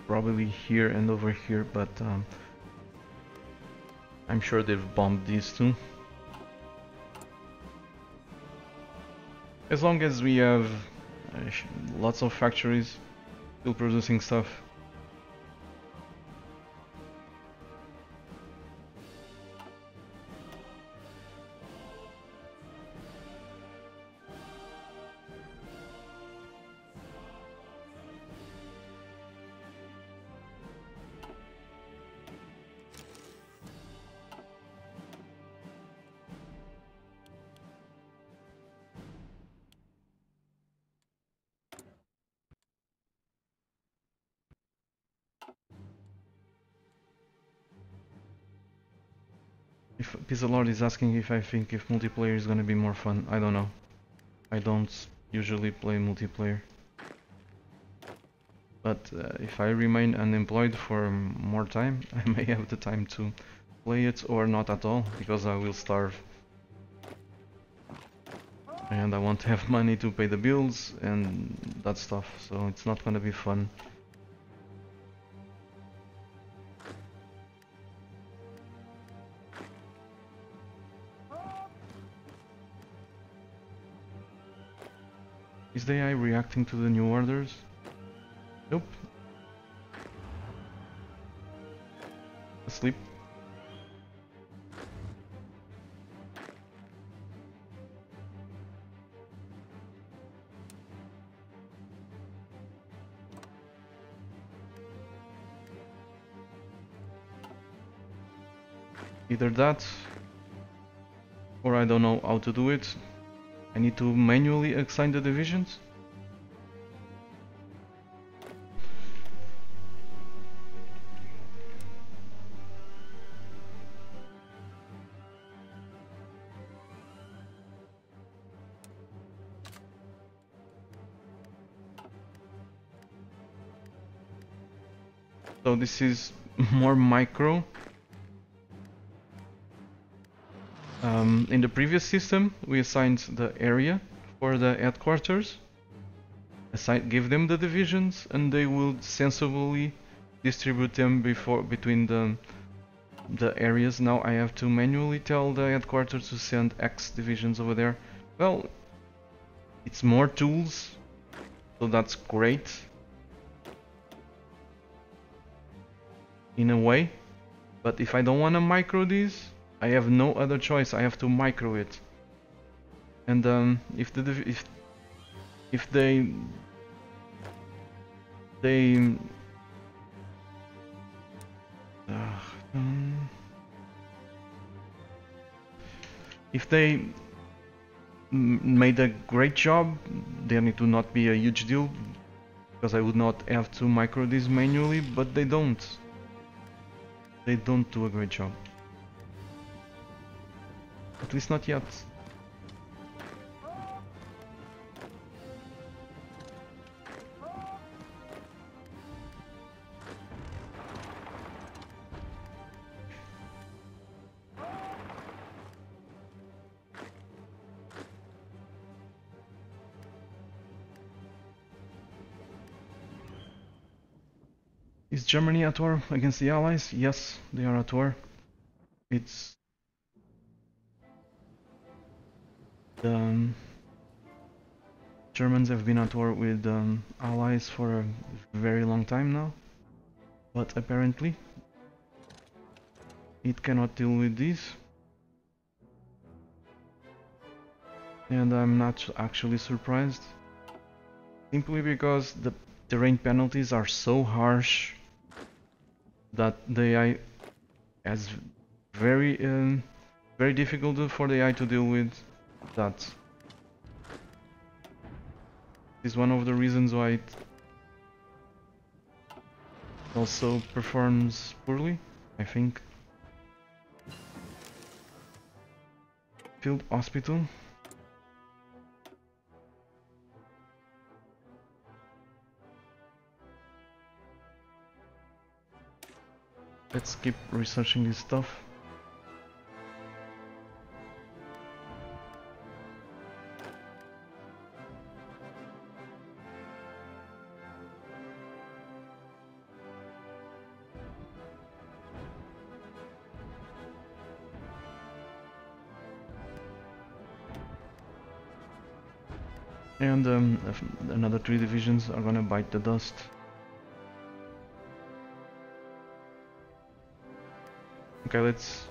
probably here and over here, but I'm sure they've bombed these too. As long as we have lots of factories still producing stuff. If Pizza Lord is asking if I think if multiplayer is gonna be more fun, I don't know. I don't usually play multiplayer. But if I remain unemployed for more time, I may have the time to play it or not at all, because I will starve. And I won't have money to pay the bills and that stuff, so it's not gonna be fun. Is the AI reacting to the new orders? Nope. Asleep. Either that, or I don't know how to do it. I need to manually assign the divisions. So this is more micro. In the previous system, we assigned the area for the headquarters, give them the divisions, and they will sensibly distribute them between the areas. Now I have to manually tell the headquarters to send X divisions over there. Well, it's more tools, so that's great in a way. But if I don't want to micro these, I have no other choice. I have to micro it. And if they if they made a great job, then it would not be a huge deal, because I would not have to micro this manually, but they don't. They don't do a great job. At least not yet. Is Germany at war against the Allies? Yes, they are at war. It's the Germans have been at war with Allies for a very long time now, but apparently it cannot deal with this. And I'm not actually surprised, simply because the terrain penalties are so harsh that the AI has very difficult for the AI to deal with that. This is one of the reasons why it also performs poorly, I think. Field hospital. Let's keep researching this stuff. And another 3 divisions are gonna bite the dust. Okay, let's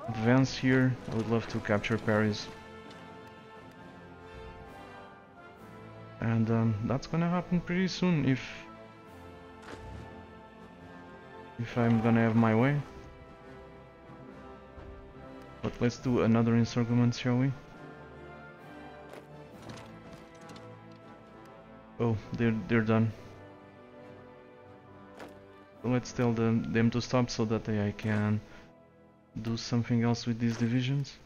advance here. I would love to capture Paris. And that's gonna happen pretty soon if I'm gonna have my way. But let's do another encirclement, shall we? Oh, they're done. So let's tell them to stop so that I can do something else with these divisions.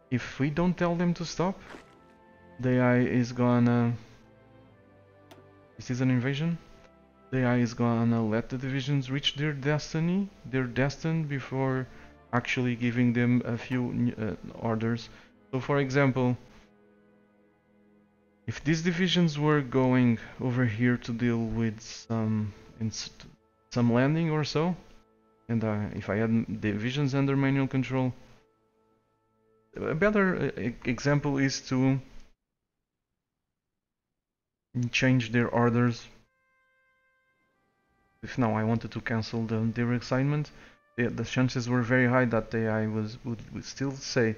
If we don't tell them to stop, the AI is gonna... This is an invasion. The AI is gonna let the divisions reach their destiny. They're destined before actually giving them a few orders. So for example, if these divisions were going over here to deal with some landing or so, and if I had divisions under manual control, a better example is to change their orders. If now I wanted to cancel their assignment, the chances were very high that the AI would still say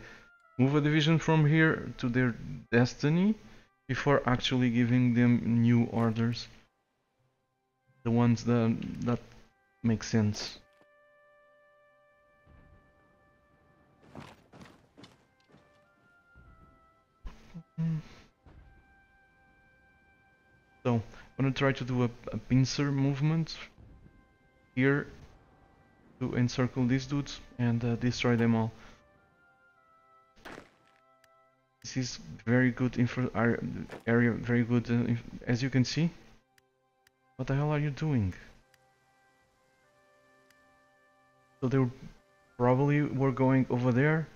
move a division from here to their destiny before actually giving them new orders. The ones that make sense. So I'm gonna try to do a pincer movement here to encircle these dudes and destroy them all. This is very good area, very good as you can see. What the hell are you doing? So they probably were going over there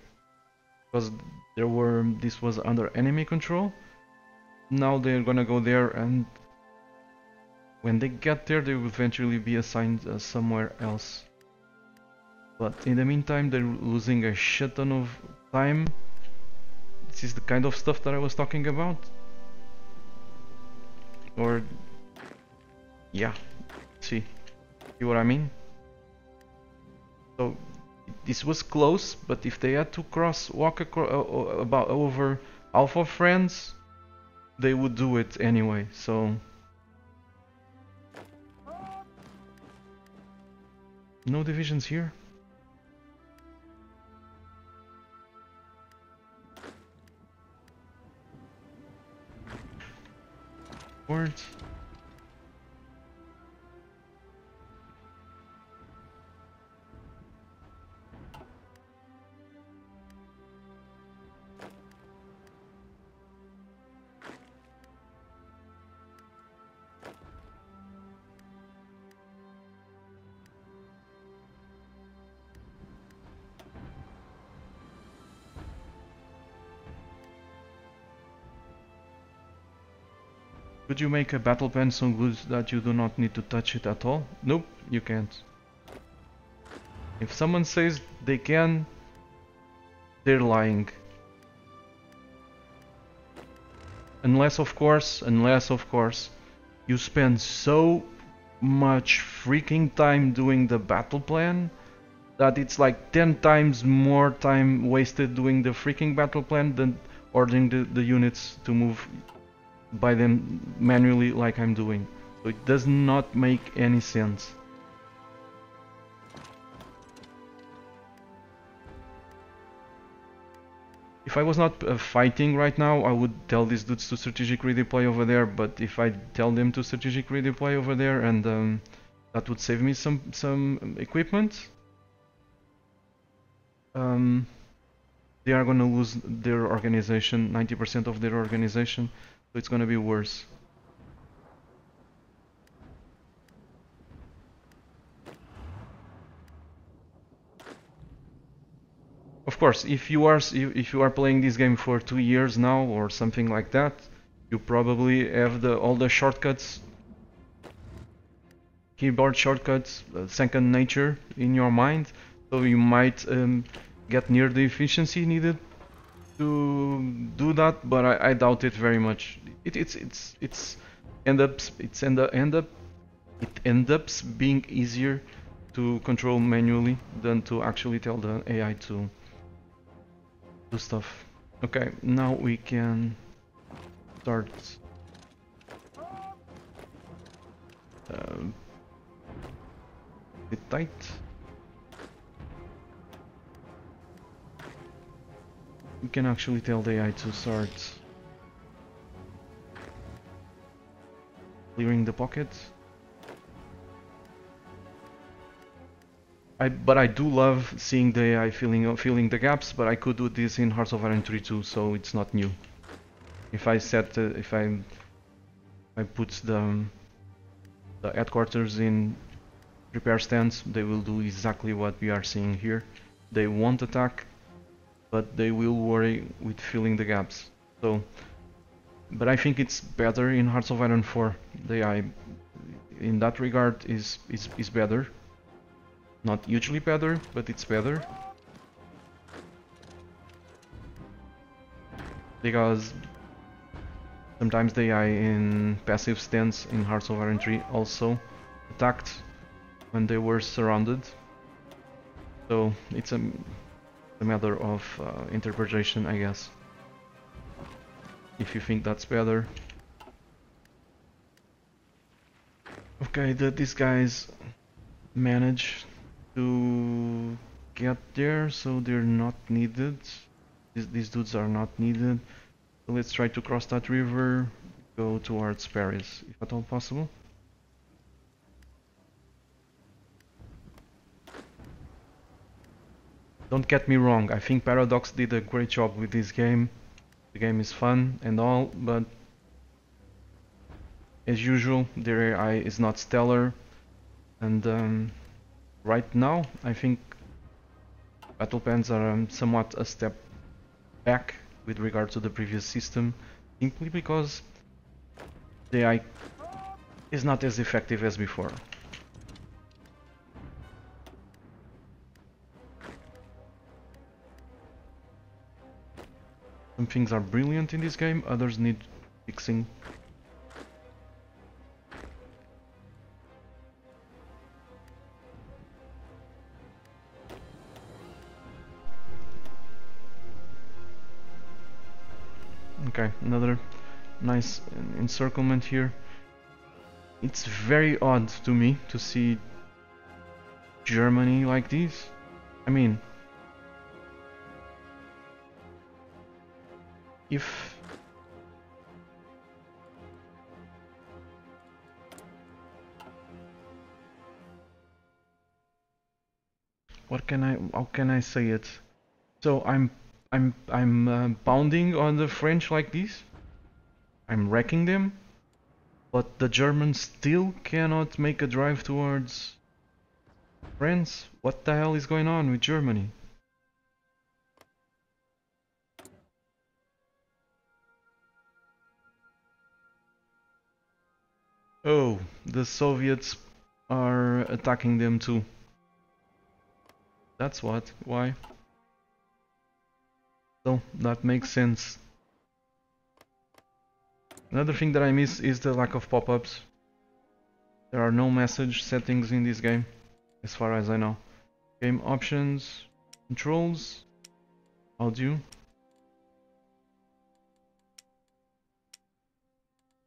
because this was under enemy control. Now they're gonna go there, and when they get there they will eventually be assigned somewhere else. But in the meantime they're losing a shit ton of time. This is the kind of stuff that I was talking about. Or yeah, see what I mean? So this was close, but if they had to walk about over half of France, they would do it anyway. So no divisions here. Words. Could you make a battle plan so good that you do not need to touch it at all? Nope, you can't. If someone says they can, they're lying. Unless of course, you spend so much freaking time doing the battle plan that it's like 10 times more time wasted doing the freaking battle plan than ordering the units to move by them manually like I'm doing. So it does not make any sense. If I was not fighting right now, I would tell these dudes to strategic redeploy over there, but if I tell them to strategic redeploy over there, and that would save me some equipment, they are gonna lose their organization, 90% of their organization. So it's gonna be worse. Of course, if you are playing this game for 2 years now or something like that, you probably have all the shortcuts, keyboard shortcuts, second nature in your mind. So you might get near the efficiency needed to do that, but I doubt it very much. It's end up it's end up it ends up being easier to control manually than to actually tell the AI to do stuff. Okay, now we can start a bit tight. We can actually tell the AI to start clearing the pocket. But I do love seeing the AI filling the gaps, but I could do this in Hearts of Iron 3 too, so it's not new. If I set if I put the headquarters in repair stance, they will do exactly what we are seeing here. They won't attack, but they will worry with filling the gaps. So, but I think it's better in Hearts of Iron 4. The AI in that regard is better. Not hugely better, but it's better. Because sometimes the AI in passive stance in Hearts of Iron 3 also attacked when they were surrounded. So it's a matter of interpretation, I guess. If you think that's better. Okay, these guys manage to get there, so they're not needed. These dudes are not needed. So let's try to cross that river, go towards Paris, if at all possible. Don't get me wrong, I think Paradox did a great job with this game. The game is fun and all, but as usual, their AI is not stellar. And right now, I think battle pens are somewhat a step back with regard to the previous system, simply because the AI is not as effective as before. Some things are brilliant in this game, others need fixing. Okay, another nice encirclement here. It's very odd to me to see Germany like this. I mean, if how can I say it? So I'm pounding on the French like this. I'm wrecking them, but the Germans still cannot make a drive towards France. What the hell is going on with Germany? Oh, the Soviets are attacking them too. That's what. Why? So that makes sense. Another thing that I miss is the lack of pop-ups. There are no message settings in this game, as far as I know. Game options, controls, audio.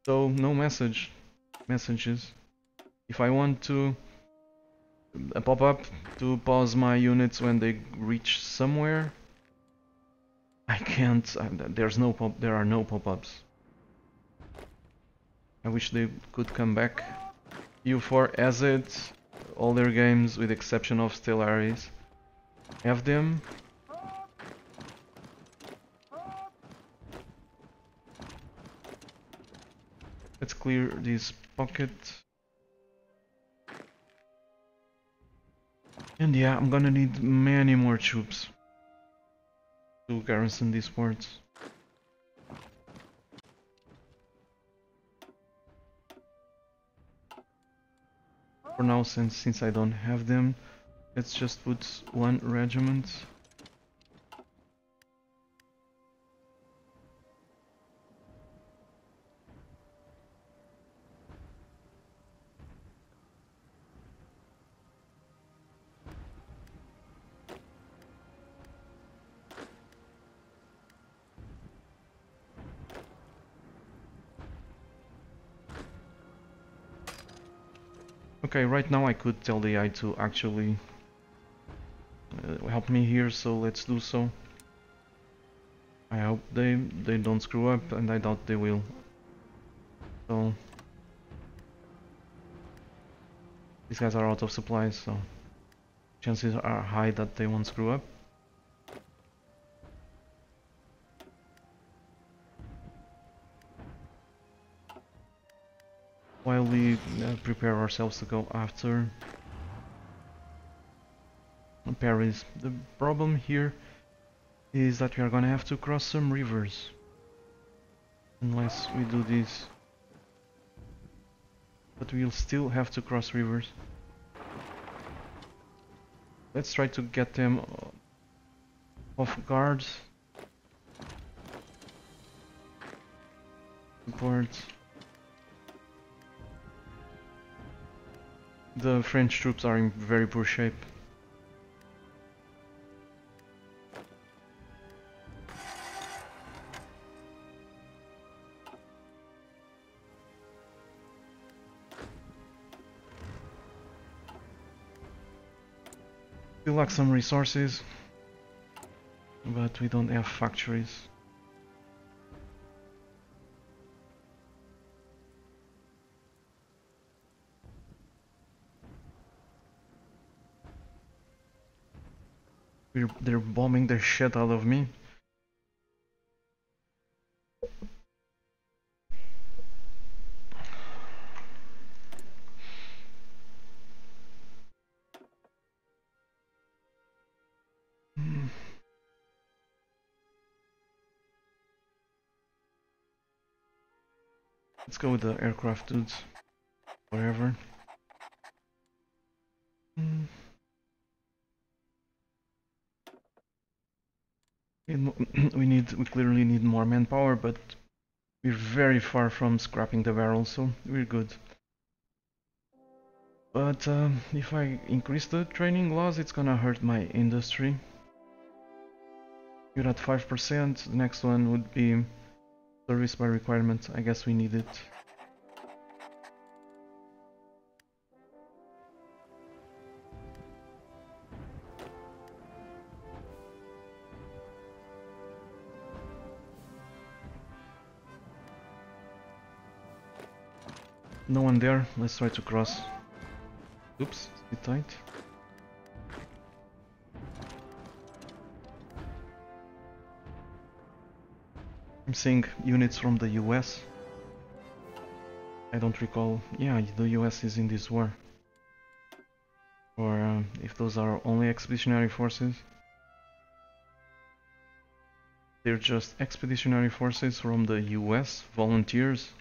So no messages. If I want to a pop-up to pause my units when they reach somewhere, I can't. There are no pop-ups. I wish they could come back. U4 has it. All their games, with the exception of Stellaris, have them. Let's clear this pocket. And yeah, I'm gonna need many more troops to garrison these ports. For now, since I don't have them, let's just put one regiment Okay, right now I could tell the AI to actually help me here, so let's do so. I hope they don't screw up, and I doubt they will. So these guys are out of supplies, so chances are high that they won't screw up. While we prepare ourselves to go after Paris. The problem here is that we are gonna have to cross some rivers. Unless we do this. But we'll still have to cross rivers. Let's try to get them off guard. Support. The French troops are in very poor shape. We lack some resources, but we don't have factories. They're bombing the shit out of me. Let's go with the aircraft dudes. Whatever. We clearly need more manpower, but we're very far from scrapping the barrels, so we're good. But if I increase the training laws, it's gonna hurt my industry. You're at 5%, the next one would be service by requirement. I guess we need it. No one there, let's try to cross. Oops, it's a bit tight. I'm seeing units from the US. I don't recall. Yeah, the US is in this war. Or if those are only expeditionary forces. They're just expeditionary forces from the US, volunteers.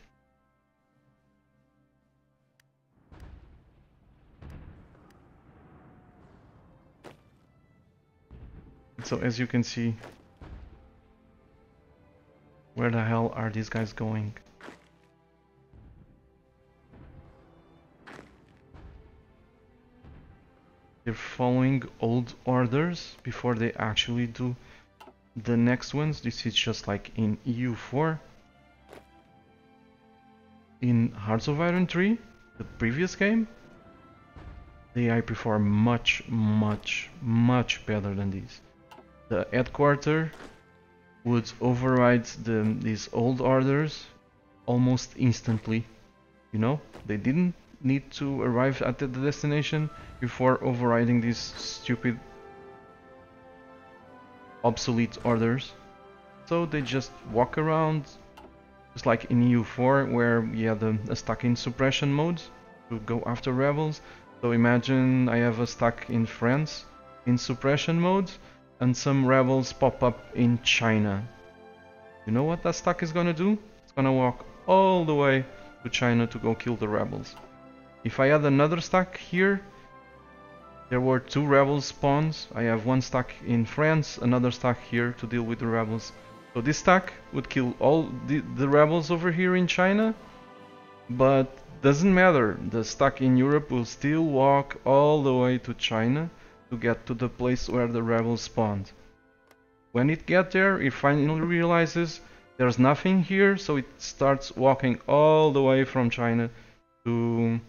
So as you can see, where the hell are these guys going? They're following old orders before they actually do the next ones. This is just like in EU4. In Hearts of Iron 3, the previous game, the AI perform much better than these. The headquarter would override these old orders almost instantly. You know, they didn't need to arrive at the destination before overriding these stupid, obsolete orders. So they just walk around, just like in EU4, where you had a stack in suppression mode to go after rebels. So imagine I have a stack in France in suppression mode, and some rebels pop up in China. You know what that stack is gonna do? It's gonna walk all the way to China to go kill the rebels. If I had another stack here, there were 2 rebels spawns. I have 1 stack in France, another stack here to deal with the rebels. So this stack would kill all the rebels over here in China, but doesn't matter. The stack in Europe will still walk all the way to China to get to the place where the rebels spawned. When it gets there, it finally realizes there's nothing here, so it starts walking all the way from China to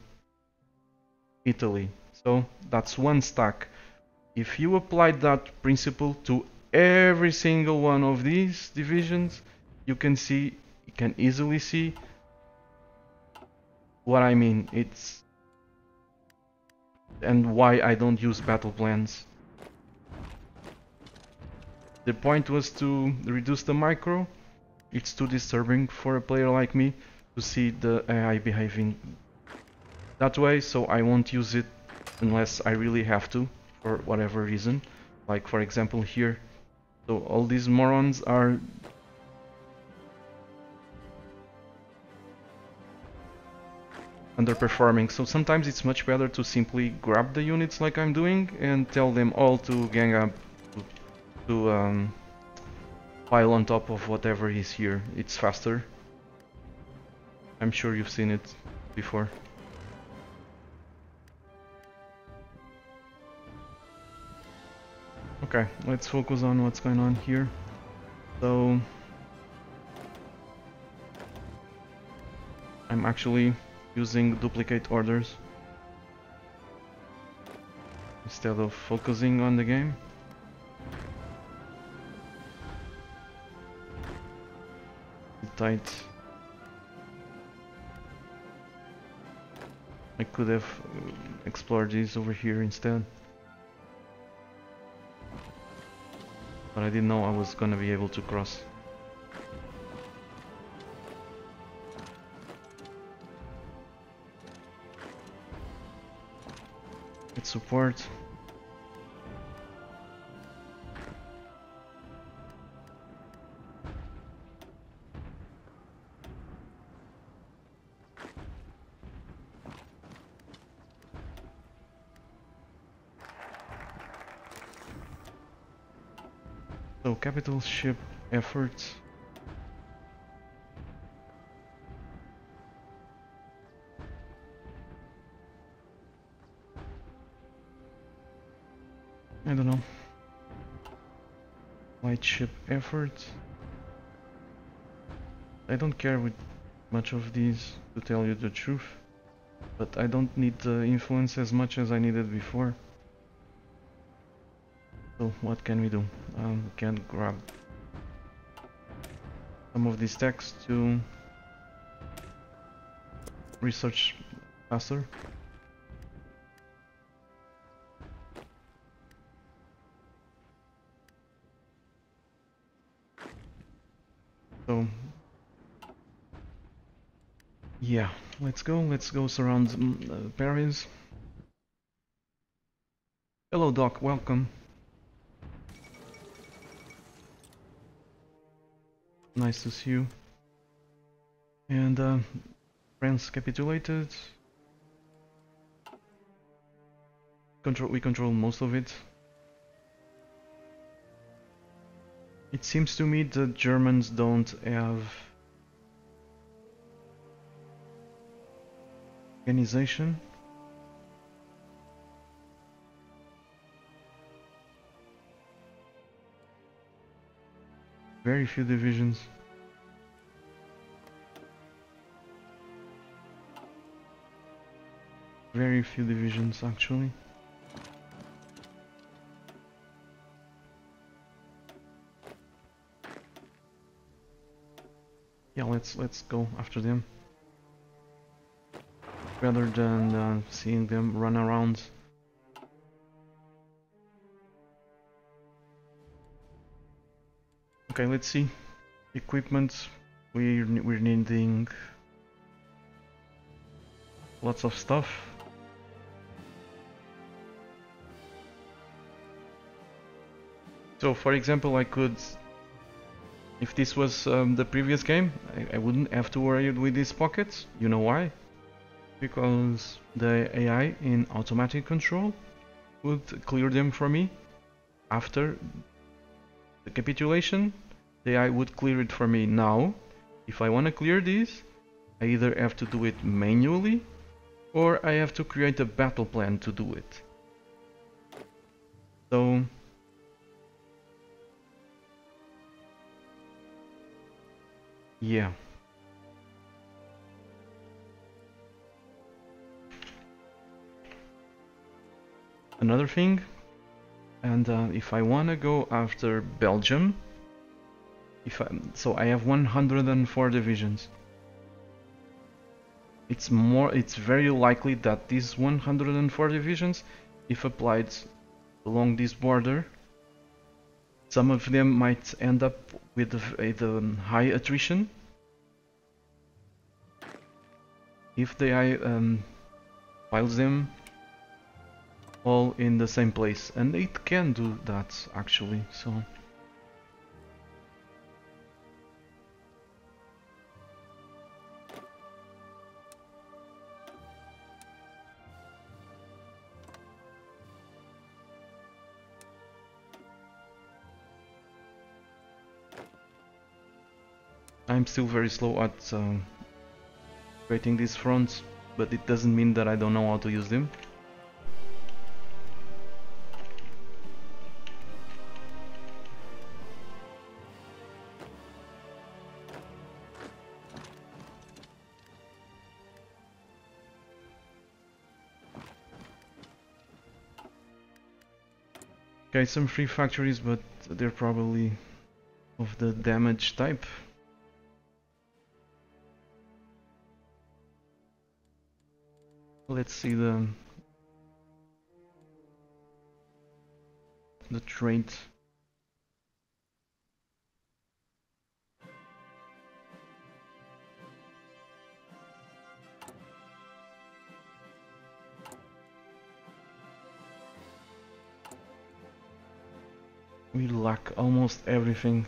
Italy. So that's one stack. If you applied that principle to every single one of these divisions, you can easily see what I mean. And why I don't use battle plans. The point was to reduce the micro. It's too disturbing for a player like me to see the AI behaving that way, so I won't use it unless I really have to, for whatever reason. Like for example here. So all these morons are underperforming, so sometimes it's much better to simply grab the units like I'm doing and tell them all to gang up to pile on top of whatever is here. It's faster. I'm sure you've seen it before. Okay, let's focus on what's going on here. So I'm actually using duplicate orders instead of focusing on the game. Tight. I could have explored these over here instead. But I didn't know I was gonna be able to cross. It's support. So capital ship effort. I don't know. Light ship effort. I don't care with much of these, to tell you the truth. But I don't need the influence as much as I needed before. So what can we do? We can grab some of these texts to research faster. So yeah, let's go surround Paris. Hello Doc, welcome. Nice to see you. And France capitulated. We control most of it. It seems to me the Germans don't have organization. Very few divisions. Very few divisions actually. Yeah, let's go after them. Rather than seeing them run around. Okay, let's see. Equipment. We're needing lots of stuff. So, for example, I could, if this was the previous game, I wouldn't have to worry with these pockets. You know why? Because the AI in automatic control would clear them for me. After the capitulation, the AI would clear it for me. Now, if I want to clear these, I either have to do it manually or I have to create a battle plan to do it. So yeah. Another thing, and if I wanna go after Belgium, so I have 104 divisions. It's very likely that these 104 divisions, if applied along this border, some of them might end up with a high attrition if they files them all in the same place, and it can do that actually. So I'm still very slow at creating these fronts, but it doesn't mean that I don't know how to use them. Okay, some free factories, but they're probably of the damage type. Let's see the trade. We lack almost everything.